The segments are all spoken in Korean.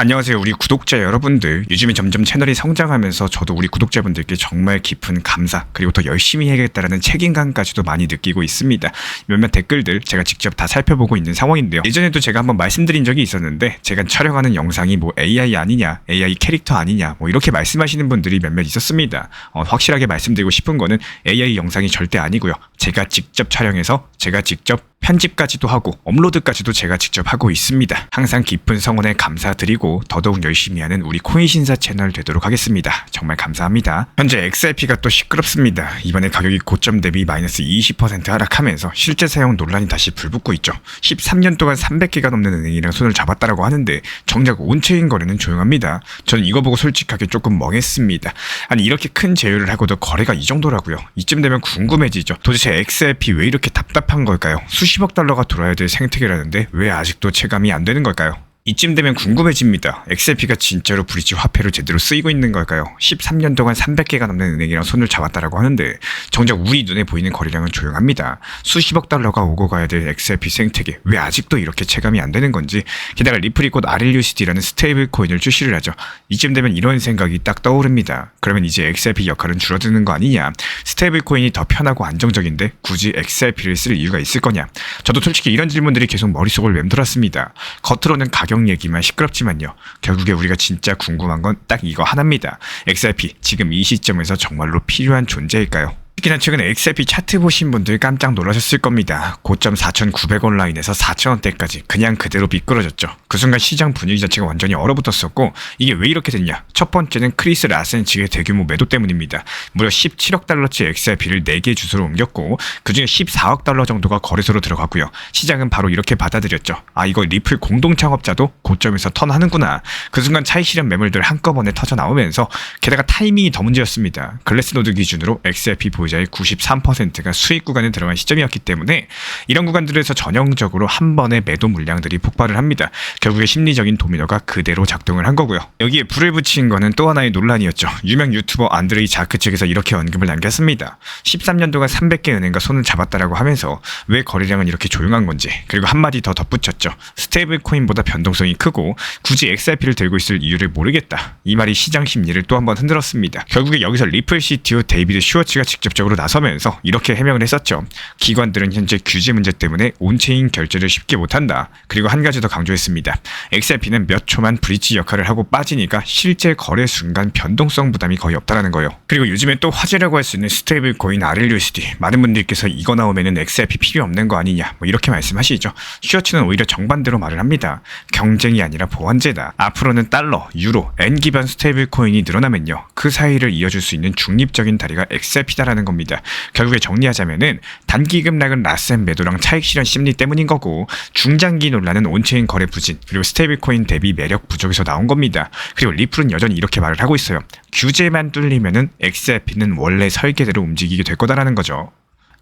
안녕하세요, 우리 구독자 여러분들. 요즘에 점점 채널이 성장하면서 저도 우리 구독자분들께 정말 깊은 감사, 그리고 더 열심히 해야겠다라는 책임감까지도 많이 느끼고 있습니다. 몇몇 댓글들 제가 직접 다 살펴보고 있는 상황인데요. 예전에도 제가 한번 말씀드린 적이 있었는데, 제가 촬영하는 영상이 뭐 AI 아니냐, AI 캐릭터 아니냐, 뭐 이렇게 말씀하시는 분들이 몇몇 있었습니다. 확실하게 말씀드리고 싶은 거는 AI 영상이 절대 아니고요. 제가 직접 촬영해서 제가 직접 편집까지도 하고 업로드까지도 제가 직접 하고 있습니다. 항상 깊은 성원에 감사드리고 더더욱 열심히 하는 우리 코인신사 채널 되도록 하겠습니다. 정말 감사합니다. 현재 XRP가 또 시끄럽습니다. 이번에 가격이 고점 대비 마이너스 20% 하락하면서 실제 사용 논란이 다시 불붙고 있죠. 13년 동안 300개가 넘는 은행이랑 손을 잡았다라고 하는데 정작 온체인 거래는 조용합니다. 저는 이거 보고 솔직하게 조금 멍했습니다. 아니, 이렇게 큰 제휴를 하고도 거래가 이 정도라고요. 이쯤 되면 궁금해지죠. 도대체 XRP 왜 이렇게 답답한 걸까요? 수십억 달러가 들어야 될 생태계라는데 왜 아직도 체감이 안 되는 걸까요? 이쯤 되면 궁금해집니다. XRP가 진짜로 브릿지 화폐로 제대로 쓰이고 있는 걸까요? 13년 동안 300개가 넘는 은행이랑 손을 잡았다라고 하는데 정작 우리 눈에 보이는 거래량은 조용합니다. 수십억 달러가 오고 가야 될 XRP 생태계, 왜 아직도 이렇게 체감이 안 되는 건지. 게다가 리플이 곧 RLUSD라는 스테이블 코인을 출시를 하죠. 이쯤 되면 이런 생각이 딱 떠오릅니다. 그러면 이제 XRP 역할은 줄어드는 거 아니냐? 스테이블 코인이 더 편하고 안정적인데 굳이 XRP를 쓸 이유가 있을 거냐? 저도 솔직히 이런 질문들이 계속 머릿속을 맴돌았습니다. 겉으로는 가격 얘기만 시끄럽지만요. 결국에 우리가 진짜 궁금한 건 딱 이거 하나입니다. XRP 지금 이 시점에서 정말로 필요한 존재일까요? 특히나 최근에 XRP 차트 보신 분들 깜짝 놀라셨을 겁니다. 고점 4,900원 라인에서 4,000원대까지 그냥 그대로 미끄러졌죠. 그 순간 시장 분위기 자체가 완전히 얼어붙었었고, 이게 왜 이렇게 됐냐? 첫 번째는 크리스 라센 측의 대규모 매도 때문입니다. 무려 17억 달러치 XRP를 4개 주소로 옮겼고 그중에 14억 달러 정도가 거래소로 들어갔고요. 시장은 바로 이렇게 받아들였죠. 아, 이거 리플 공동 창업자도 고점에서 턴하는구나. 그 순간 차익 실현 매물들 한꺼번에 터져 나오면서, 게다가 타이밍이 더 문제였습니다. 글래스노드 기준으로 XRP 보유자의 93%가 수익 구간에 들어간 시점이었기 때문에 이런 구간들에서 전형적으로 한 번에 매도 물량들이 폭발을 합니다. 결국에 심리적인 도미노가 그대로 작동을 한 거고요. 여기에 불을 붙인 거는 또 하나의 논란이었죠. 유명 유튜버 안드레이 자크 측에서 이렇게 언급을 남겼습니다. 13년 동안 300개 은행과 손을 잡았다라고 하면서 왜 거래량은 이렇게 조용한 건지, 그리고 한마디 더 덧붙였죠. 스테이블 코인보다 변동성이 크고 굳이 XRP를 들고 있을 이유를 모르겠다. 이 말이 시장 심리를 또 한 번 흔들었습니다. 결국에 여기서 리플 CTO 데이비드 슈워츠가 직접적으로 나서면서 이렇게 해명을 했었죠. 기관들은 현재 규제 문제 때문에 온체인 결제를 쉽게 못한다. 그리고 한 가지 더 강조했습니다. XRP는 몇 초만 브릿지 역할을 하고 빠지니까 실제 거래 순간 변동성 부담이 거의 없다라는 거예요. 그리고 요즘에 또 화제라고 할 수 있는 스테이블 코인 RLUSD, 많은 분들께서 이거 나오면은 XRP 필요 없는 거 아니냐, 뭐 이렇게 말씀하시죠. 슈워츠는 오히려 정반대로 말을 합니다. 경쟁이 아니라 보완제다. 앞으로는 달러, 유로, 엔 기반 스테이블 코인이 늘어나면요, 그 사이를 이어줄 수 있는 중립적인 다리가 XRP다라는 겁니다. 결국에 정리하자면은 단기 급락은 라센 매도랑 차익 실현 심리 때문인 거고, 중장기 논란은 온체인 거래 부진, 그리고 스테이블 코인 대비 매력 부족에서 나온 겁니다. 그리고 리플은 여전히 이렇게 말을 하고 있어요. 규제만 뚫리면은 XRP는 원래 설계대로 움직이게 될 거다라는 거죠.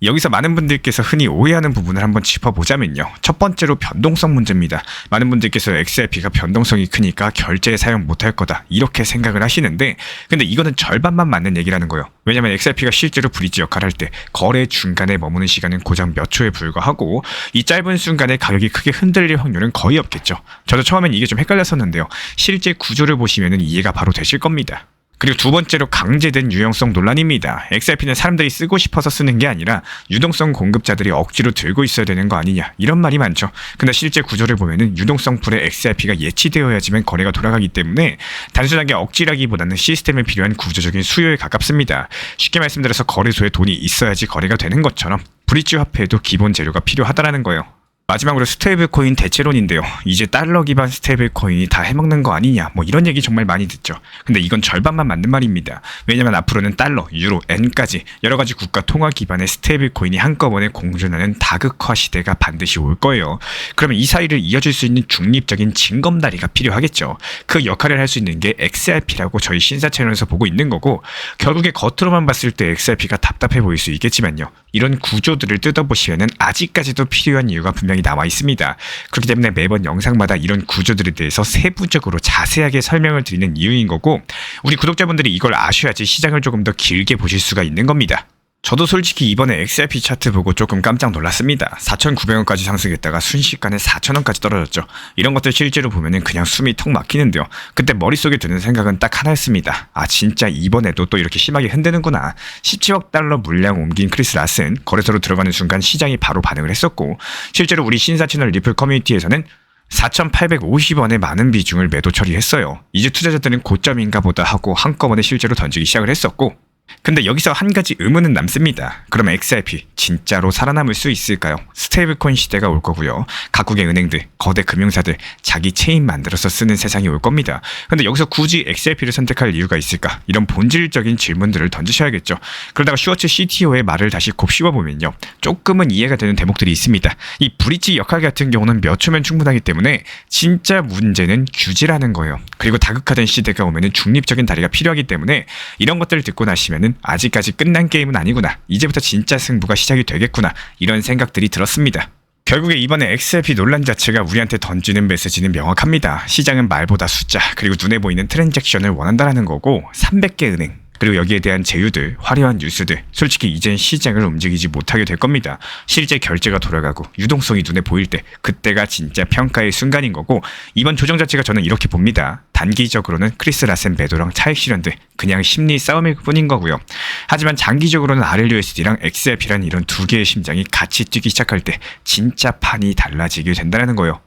여기서 많은 분들께서 흔히 오해하는 부분을 한번 짚어보자면요. 첫 번째로 변동성 문제입니다. 많은 분들께서 XRP가 변동성이 크니까 결제에 사용 못할 거다, 이렇게 생각을 하시는데, 근데 이거는 절반만 맞는 얘기라는 거예요. 왜냐면 XRP가 실제로 브릿지 역할을 할 때 거래 중간에 머무는 시간은 고작 몇 초에 불과하고, 이 짧은 순간에 가격이 크게 흔들릴 확률은 거의 없겠죠. 저도 처음엔 이게 좀 헷갈렸었는데요. 실제 구조를 보시면 이해가 바로 되실 겁니다. 그리고 두 번째로 강제된 유용성 논란입니다. XRP는 사람들이 쓰고 싶어서 쓰는 게 아니라 유동성 공급자들이 억지로 들고 있어야 되는 거 아니냐, 이런 말이 많죠. 근데 실제 구조를 보면은 유동성 풀에 XRP가 예치되어야지만 거래가 돌아가기 때문에 단순하게 억지라기보다는 시스템에 필요한 구조적인 수요에 가깝습니다. 쉽게 말씀드려서 거래소에 돈이 있어야지 거래가 되는 것처럼 브릿지 화폐에도 기본 재료가 필요하다라는 거예요. 마지막으로 스테이블 코인 대체론인데요. 이제 달러 기반 스테이블 코인이 다 해먹는 거 아니냐, 뭐 이런 얘기 정말 많이 듣죠. 근데 이건 절반만 맞는 말입니다. 왜냐면 앞으로는 달러, 유로, 엔까지 여러 가지 국가 통화 기반의 스테이블 코인이 한꺼번에 공존하는 다극화 시대가 반드시 올 거예요. 그러면 이 사이를 이어줄 수 있는 중립적인 징검다리가 필요하겠죠. 그 역할을 할 수 있는 게 XRP라고 저희 신사 채널에서 보고 있는 거고, 결국에 겉으로만 봤을 때 XRP가 답답해 보일 수 있겠지만요, 이런 구조들을 뜯어보시면은 아직까지도 필요한 이유가 분명히 남아 있습니다. 그렇기 때문에 매번 영상마다 이런 구조들에 대해서 세부적으로 자세하게 설명을 드리는 이유인 거고, 우리 구독자분들이 이걸 아셔야지 시장을 조금 더 길게 보실 수가 있는 겁니다. 저도 솔직히 이번에 XRP 차트 보고 조금 깜짝 놀랐습니다. 4,900원까지 상승했다가 순식간에 4,000원까지 떨어졌죠. 이런 것들 실제로 보면은 그냥 숨이 턱 막히는데요. 그때 머릿속에 드는 생각은 딱 하나였습니다. 아, 진짜 이번에도 또 이렇게 심하게 흔드는구나. 17억 달러 물량 옮긴 크리스 라슨 거래소로 들어가는 순간 시장이 바로 반응을 했었고, 실제로 우리 신사 채널 리플 커뮤니티에서는 4,850원의 많은 비중을 매도 처리했어요. 이제 투자자들은 고점인가 보다 하고 한꺼번에 실제로 던지기 시작을 했었고, 근데 여기서 한 가지 의문은 남습니다. 그럼 XRP 진짜로 살아남을 수 있을까요? 스테이블코인 시대가 올 거고요. 각국의 은행들, 거대 금융사들 자기 체인 만들어서 쓰는 세상이 올 겁니다. 근데 여기서 굳이 XRP를 선택할 이유가 있을까? 이런 본질적인 질문들을 던지셔야겠죠. 그러다가 슈워츠 CTO의 말을 다시 곱씹어보면요, 조금은 이해가 되는 대목들이 있습니다. 이 브릿지 역할 같은 경우는 몇 초면 충분하기 때문에 진짜 문제는 규제라는 거예요. 그리고 다극화된 시대가 오면은 중립적인 다리가 필요하기 때문에 이런 것들을 듣고 나시면 아직까지 끝난 게임은 아니구나, 이제부터 진짜 승부가 시작이 되겠구나, 이런 생각들이 들었습니다. 결국에 이번에 XRP 논란 자체가 우리한테 던지는 메시지는 명확합니다. 시장은 말보다 숫자, 그리고 눈에 보이는 트랜잭션을 원한다라는 거고, 300개 은행, 그리고 여기에 대한 제휴들, 화려한 뉴스들, 솔직히 이젠 시장을 움직이지 못하게 될 겁니다. 실제 결제가 돌아가고 유동성이 눈에 보일 때, 그때가 진짜 평가의 순간인 거고, 이번 조정 자체가 저는 이렇게 봅니다. 단기적으로는 크리스 라센 매도랑 차익 실현들 그냥 심리 싸움일 뿐인 거고요. 하지만 장기적으로는 RLUSD랑 XRP란 이런 두 개의 심장이 같이 뛰기 시작할 때 진짜 판이 달라지게 된다는 거예요.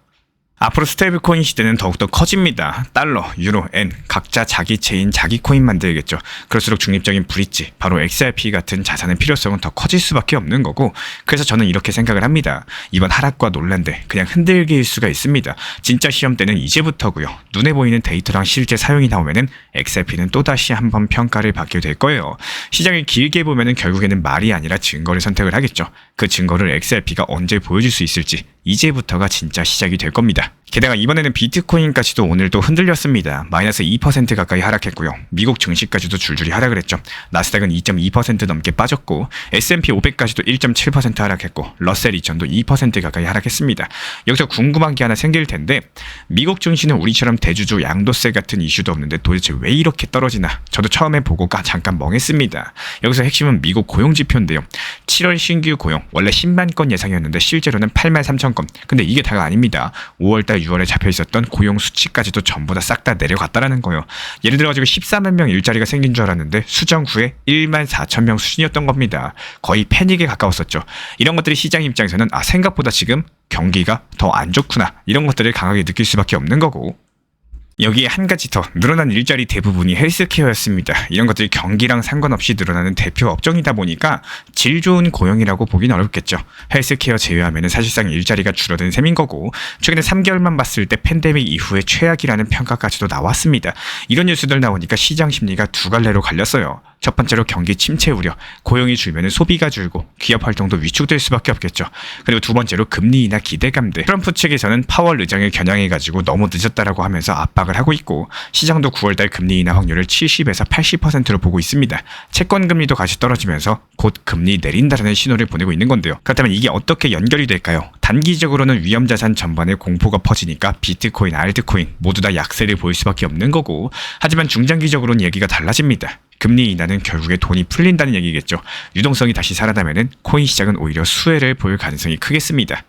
앞으로 스테이블코인 시대는 더욱더 커집니다. 달러, 유로, 엔 각자 자기 체인, 자기 코인 만들겠죠. 그럴수록 중립적인 브릿지, 바로 XRP 같은 자산의 필요성은 더 커질 수밖에 없는 거고, 그래서 저는 이렇게 생각을 합니다. 이번 하락과 논란들 그냥 흔들기일 수가 있습니다. 진짜 시험 때는 이제부터고요. 눈에 보이는 데이터랑 실제 사용이 나오면은 XRP는 또다시 한번 평가를 받게 될 거예요. 시장을 길게 보면은 결국에는 말이 아니라 증거를 선택을 하겠죠. 그 증거를 XRP가 언제 보여줄 수 있을지 이제부터가 진짜 시작이 될 겁니다. 게다가 이번에는 비트코인까지도 오늘도 흔들렸습니다. 마이너스 2% 가까이 하락했고요. 미국 증시까지도 줄줄이 하락을 했죠. 나스닥은 2.2% 넘게 빠졌고, S&P 500까지도 1.7% 하락했고, 러셀 2000도 2% 가까이 하락했습니다. 여기서 궁금한 게 하나 생길 텐데, 미국 증시는 우리처럼 대주주 양도세 같은 이슈도 없는데 도대체 왜 이렇게 떨어지나? 저도 처음에 보고 잠깐 멍했습니다. 여기서 핵심은 미국 고용 지표인데요. 7월 신규 고용 원래 10만 건 예상이었는데 실제로는 8만 3천 건. 근데 이게 다가 아닙니다. 5월달 6월에 잡혀 있었던 고용 수치까지도 전부 다 싹 다 내려갔다라는 거예요. 예를 들어가지고 14만 명 일자리가 생긴 줄 알았는데 수정 후에 1만 4천 명 수준이었던 겁니다. 거의 패닉에 가까웠었죠. 이런 것들이 시장 입장에서는 생각보다 지금 경기가 더 안 좋구나, 이런 것들을 강하게 느낄 수밖에 없는 거고, 여기에 한 가지 더, 늘어난 일자리 대부분이 헬스케어였습니다. 이런 것들이 경기랑 상관없이 늘어나는 대표 업종이다 보니까 질 좋은 고용이라고 보긴 어렵겠죠. 헬스케어 제외하면 사실상 일자리가 줄어든 셈인 거고, 최근에 3개월만 봤을 때 팬데믹 이후에 최악이라는 평가까지도 나왔습니다. 이런 뉴스들 나오니까 시장 심리가 두 갈래로 갈렸어요. 첫 번째로 경기 침체 우려, 고용이 줄면 소비가 줄고 기업 활동도 위축될 수밖에 없겠죠. 그리고 두 번째로 금리 인하 기대감들. 트럼프 측에서는 파월 의장을 겨냥해가지고 너무 늦었다라고 하면서 압박을 하고 있고, 시장도 9월달 금리 인하 확률을 70에서 80%로 보고 있습니다. 채권 금리도 같이 떨어지면서 곧 금리 내린다라는 신호를 보내고 있는 건데요. 그렇다면 이게 어떻게 연결이 될까요? 단기적으로는 위험자산 전반에 공포가 퍼지니까 비트코인, 알트코인 모두 다 약세를 보일 수밖에 없는 거고, 하지만 중장기적으로는 얘기가 달라집니다. 금리 인하는 결국에 돈이 풀린다는 얘기겠죠. 유동성이 다시 살아나면은 코인 시장은 오히려 수혜를 볼 가능성이 크겠습니다.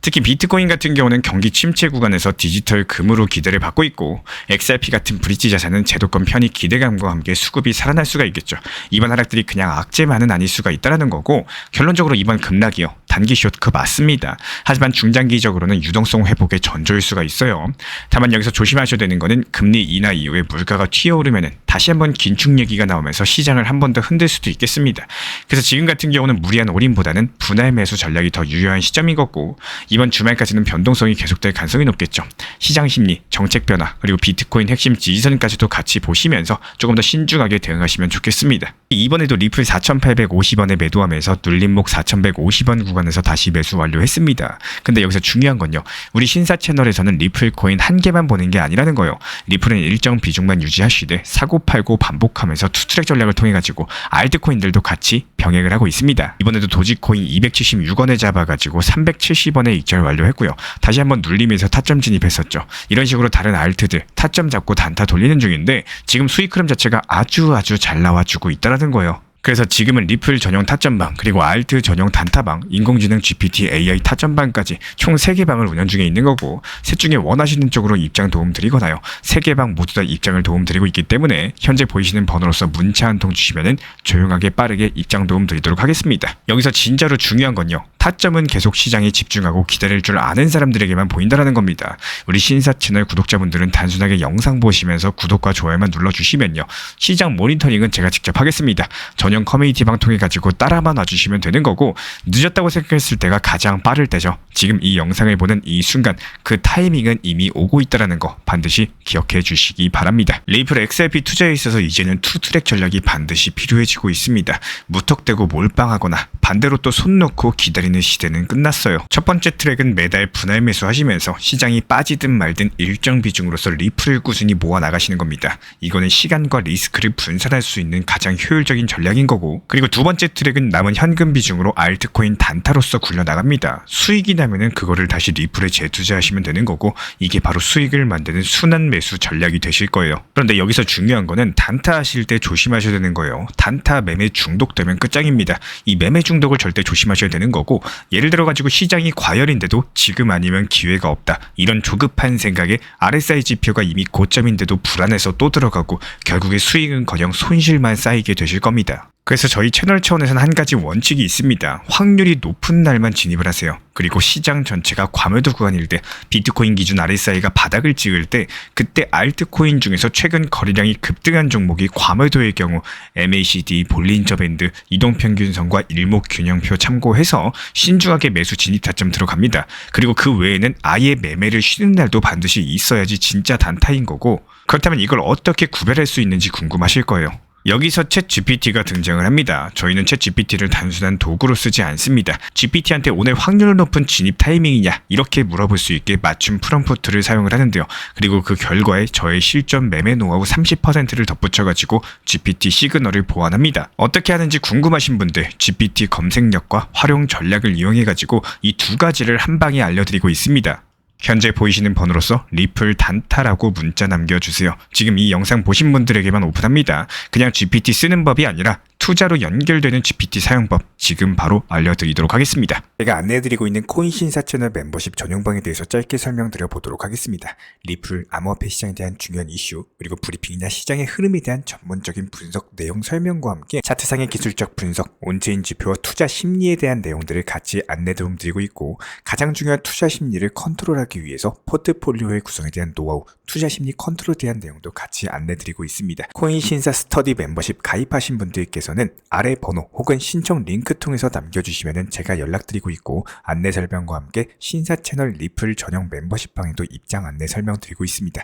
특히 비트코인 같은 경우는 경기 침체 구간에서 디지털 금으로 기대를 받고 있고, XRP 같은 브릿지 자산은 제도권 편익 기대감과 함께 수급이 살아날 수가 있겠죠. 이번 하락들이 그냥 악재만은 아닐 수가 있다는 거고, 결론적으로 이번 급락이요, 단기 쇼크 맞습니다. 하지만 중장기적으로는 유동성 회복의 전조일 수가 있어요. 다만 여기서 조심하셔야 되는 거는 금리 인하 이후에 물가가 튀어오르면 다시 한번 긴축 얘기가 나오면서 시장을 한 번 더 흔들 수도 있겠습니다. 그래서 지금 같은 경우는 무리한 올인보다는 분할 매수 전략이 더 유효한 시점인 거고, 이번 주말까지는 변동성이 계속될 가능성이 높겠죠. 시장 심리, 정책 변화, 그리고 비트코인 핵심 지지선까지도 같이 보시면서 조금 더 신중하게 대응하시면 좋겠습니다. 이번에도 리플 4,850원에 매도하면서 눌림목 4,150원 구간에서 다시 매수 완료했습니다. 근데 여기서 중요한 건요, 우리 신사 채널에서는 리플 코인 한 개만 보는 게 아니라는 거예요. 리플은 일정 비중만 유지하시되 사고 팔고 반복하면서 투트랙 전략을 통해 가지고 알트코인들도 같이 병행을 하고 있습니다. 이번에도 도지코인 276원에 잡아가지고 370원에 익절 완료했고요. 다시 한번 눌림에서 타점 진입했었죠. 이런 식으로 다른 알트들 타점 잡고 단타 돌리는 중인데, 지금 수익 흐름 자체가 아주 잘 나와주고 있다는 거예요. 그래서 지금은 리플 전용 타점방, 그리고 알트 전용 단타방, 인공지능 GPT AI 타점방까지 총 3개 방을 운영 중에 있는 거고, 셋 중에 원하시는 쪽으로 입장 도움 드리거나요, 3개 방 모두 다 입장을 도움 드리고 있기 때문에 현재 보이시는 번호로서 문자 한 통 주시면은 조용하게 빠르게 입장 도움 드리도록 하겠습니다. 여기서 진짜로 중요한 건요, 타점은 계속 시장에 집중하고 기다릴 줄 아는 사람들에게만 보인다라는 겁니다. 우리 신사 채널 구독자분들은 단순하게 영상 보시면서 구독과 좋아요만 눌러주시면요, 시장 모니터링은 제가 직접 하겠습니다. 전용 커뮤니티 방 통해 가지고 따라만 와주시면 되는 거고, 늦었다고 생각했을 때가 가장 빠를 때죠. 지금 이 영상을 보는 이 순간 그 타이밍은 이미 오고 있다는 거 반드시 기억해 주시기 바랍니다. 리플 XRP 투자에 있어서 이제는 투트랙 전략이 반드시 필요해지고 있습니다. 무턱대고 몰빵하거나 반대로 또 손 놓고 기다리는 시대는 끝났어요. 첫 번째 트랙은 매달 분할 매수하시면서 시장이 빠지든 말든 일정 비중으로서 리플을 꾸준히 모아 나가시는 겁니다. 이거는 시간과 리스크를 분산할 수 있는 가장 효율적인 전략인 거고, 그리고 두 번째 트랙은 남은 현금 비중으로 알트코인 단타로서 굴려나갑니다. 수익이 나면은 그거를 다시 리플에 재투자하시면 되는 거고, 이게 바로 수익을 만드는 순환 매수 전략이 되실 거예요. 그런데 여기서 중요한 거는 단타 하실 때 조심하셔야 되는 거예요. 단타 매매 중독되면 끝장입니다. 이 매매 중독을 절대 조심하셔야 되는 거고, 예를 들어 가지고 시장이 과열인데도 지금 아니면 기회가 없다, 이런 조급한 생각에 RSI 지표가 이미 고점인데도 불안해서 또 들어가고 결국에 수익은커녕 손실만 쌓이게 되실 겁니다. 그래서 저희 채널 차원에서는 한 가지 원칙이 있습니다. 확률이 높은 날만 진입을 하세요. 그리고 시장 전체가 과매도 구간일 때, 비트코인 기준 RSI가 바닥을 찍을 때, 그때 알트코인 중에서 최근 거래량이 급등한 종목이 과매도의 경우 MACD, 볼린저 밴드, 이동평균선과 일목균형표 참고해서 신중하게 매수 진입 타점 들어갑니다. 그리고 그 외에는 아예 매매를 쉬는 날도 반드시 있어야지 진짜 단타인 거고, 그렇다면 이걸 어떻게 구별할 수 있는지 궁금하실 거예요. 여기서 챗 GPT가 등장을 합니다. 저희는 챗 GPT를 단순한 도구로 쓰지 않습니다. GPT한테 오늘 확률 높은 진입 타이밍이냐, 이렇게 물어볼 수 있게 맞춤 프롬프트를 사용을 하는데요. 그리고 그 결과에 저의 실전 매매 노하우 30%를 덧붙여가지고 GPT 시그널을 보완합니다. 어떻게 하는지 궁금하신 분들, GPT 검색력과 활용 전략을 이용해가지고 이 두 가지를 한 방에 알려드리고 있습니다. 현재 보이시는 번호로서 리플 단타라고 문자 남겨주세요. 지금 이 영상 보신 분들에게만 오픈합니다. 그냥 GPT 쓰는 법이 아니라 투자로 연결되는 GPT 사용법 지금 바로 알려드리도록 하겠습니다. 제가 안내해드리고 있는 코인 신사 채널 멤버십 전용방에 대해서 짧게 설명드려 보도록 하겠습니다. 리플, 암호화폐 시장에 대한 중요한 이슈, 그리고 브리핑이나 시장의 흐름에 대한 전문적인 분석 내용 설명과 함께 차트상의 기술적 분석, 온체인 지표와 투자 심리에 대한 내용들을 같이 안내 도움 드리고 있고, 가장 중요한 투자 심리를 컨트롤하기 위해서 포트폴리오의 구성에 대한 노하우, 투자 심리 컨트롤에 대한 내용도 같이 안내 드리고 있습니다. 코인 신사 스터디 멤버십 가입하신 분들께서는 아래 번호 혹은 신청 링크 통해서 남겨주시면 제가 연락드리고 있고, 안내 설명과 함께 신사 채널 리플 전용 멤버십 방에도 입장 안내 설명드리고 있습니다.